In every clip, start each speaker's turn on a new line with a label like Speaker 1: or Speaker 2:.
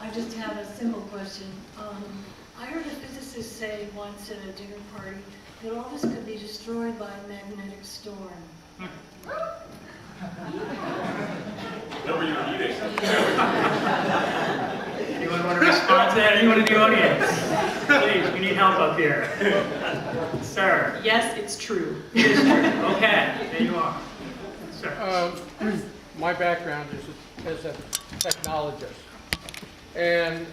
Speaker 1: I just have a simple question. I heard a physicist say once at a dinner party that all this could be destroyed by a magnetic storm.
Speaker 2: What were you eating?
Speaker 3: Anyone want to respond to that? Anyone in the audience? Please, we need help up here. Sir.
Speaker 4: Yes, it's true.
Speaker 3: It is true. Okay, there you are. Sir.
Speaker 5: My background is as a technologist. And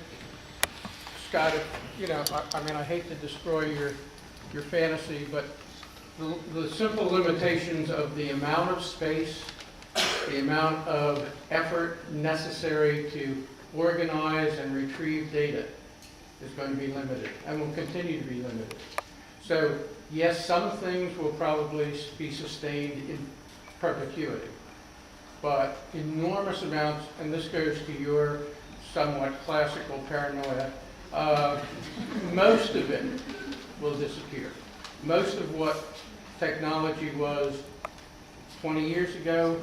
Speaker 5: Scott, I mean, I hate to destroy your fantasy, but the simple limitations of the amount of space, the amount of effort necessary to organize and retrieve data is going to be limited and will continue to be limited. So yes, some things will probably be sustained in perpetuity, but enormous amounts, and this goes to your somewhat classical paranoia, most of it will disappear. Most of what technology was 20 years ago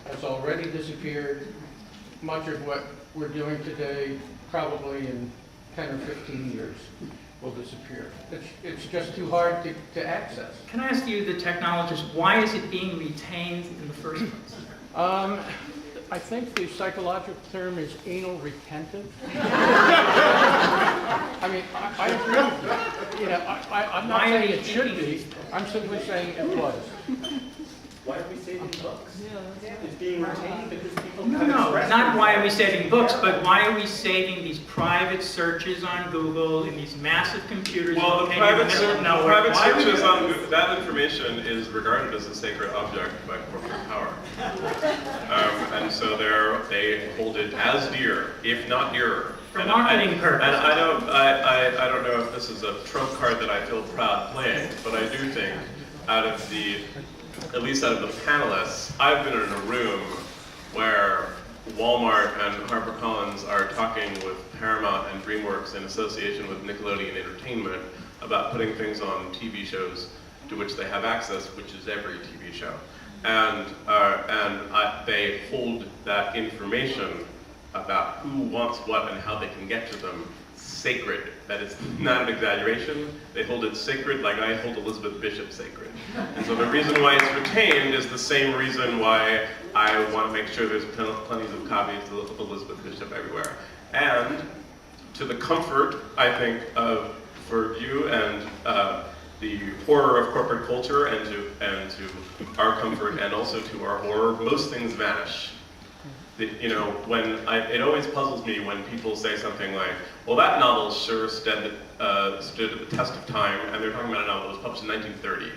Speaker 5: has already disappeared. Much of what we're doing today, probably in 10 or 15 years, will disappear. It's just too hard to access.
Speaker 3: Can I ask you, the technologist, why is it being retained in the first place?
Speaker 5: I think the psychological term is anal retentive. I mean, I agree with you. I'm not saying it should be. I'm simply saying it was.
Speaker 2: Why are we saving books? It's being retained because people
Speaker 3: No, not why are we saving books, but why are we saving these private searches on Google in these massive computers?
Speaker 2: Well, the
Speaker 3: located in
Speaker 2: private,
Speaker 3: the middle of nowhere?
Speaker 2: private
Speaker 3: Why are we
Speaker 2: searches
Speaker 3: doing
Speaker 2: on
Speaker 3: this?
Speaker 2: Google, that information is regarded as a sacred object by corporate power. And so they hold it as dear, if not dearer.
Speaker 3: For marketing purposes.
Speaker 2: And I don't know if this is a trump card that I feel proud playing, but I do think at least out of the panelists, I've been in a room where Walmart and HarperCollins are talking with Paramount and DreamWorks in association with Nickelodeon Entertainment about putting things on TV shows to which they have access, which is every TV show. And they hold that information about who wants what and how they can get to them sacred. That is not an exaggeration. They hold it sacred like I hold Elizabeth Bishop sacred. And so the reason why it's retained is the same reason why I want to make sure there's plenty of copies of Elizabeth Bishop everywhere. And to the comfort, I think, for you and the horror of corporate culture, and to our comfort, and also to our horror, most things vanish. It always puzzles me when people say something like, well, that novel sure stood at the test of time, and they're talking about a novel that was published in 1930.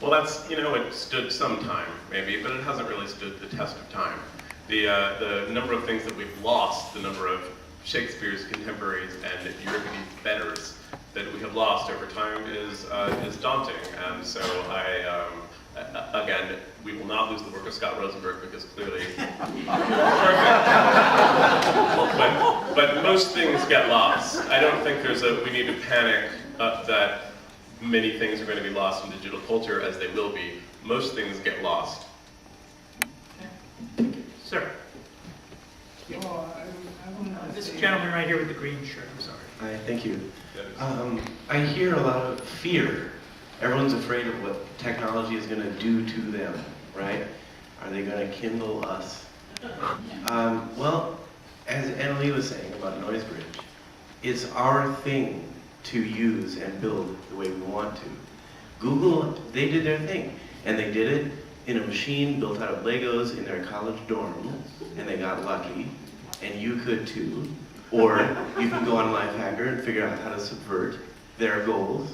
Speaker 2: Well, that's, it stood some time, maybe, but it hasn't really stood the test of time. The number of things that we've lost, the number of Shakespeare's contemporaries and Euripides' betters that we have lost over time is daunting. And so again, we will not lose the work of Scott Rosenberg because clearly perfect. But most things get lost. I don't think we need to panic that many things are going to be lost in digital culture, as they will be. Most things get lost.
Speaker 3: Sir. This gentleman right here with the green shirt, I'm sorry.
Speaker 6: Hi, thank you. I hear a lot of fear. Everyone's afraid of what technology is going to do to them, right? Are they going to kindle us? Well, as Annalee was saying about Noise Bridge, it's our thing to use and build the way we want to. Google, they did their thing, and they did it in a machine built out of Legos in their college dorm, and they got lucky, and you could too. Or you can go on Lifehacker and figure out how to subvert their goals.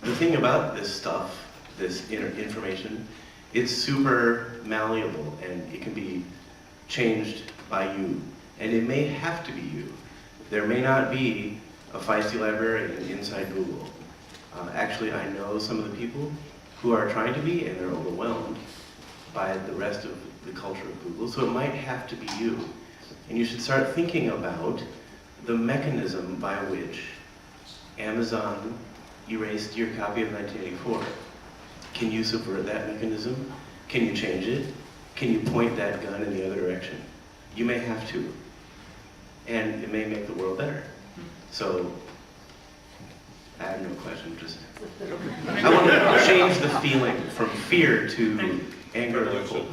Speaker 6: The thing about this stuff, this information, it's super malleable, and it can be changed by you. And it may have to be you. There may not be a feisty librarian inside Google. Actually, I know some of the people who are trying to be, and they're overwhelmed by the rest of the culture of Google, so it might have to be you. And you should start thinking about the mechanism by which Amazon erased your copy of 1984. Can you subvert that mechanism? Can you change it? Can you point that gun in the other direction? You may have to. and it may make the world better. So, I have no question, just, I want to change the feeling from fear to anger and hope.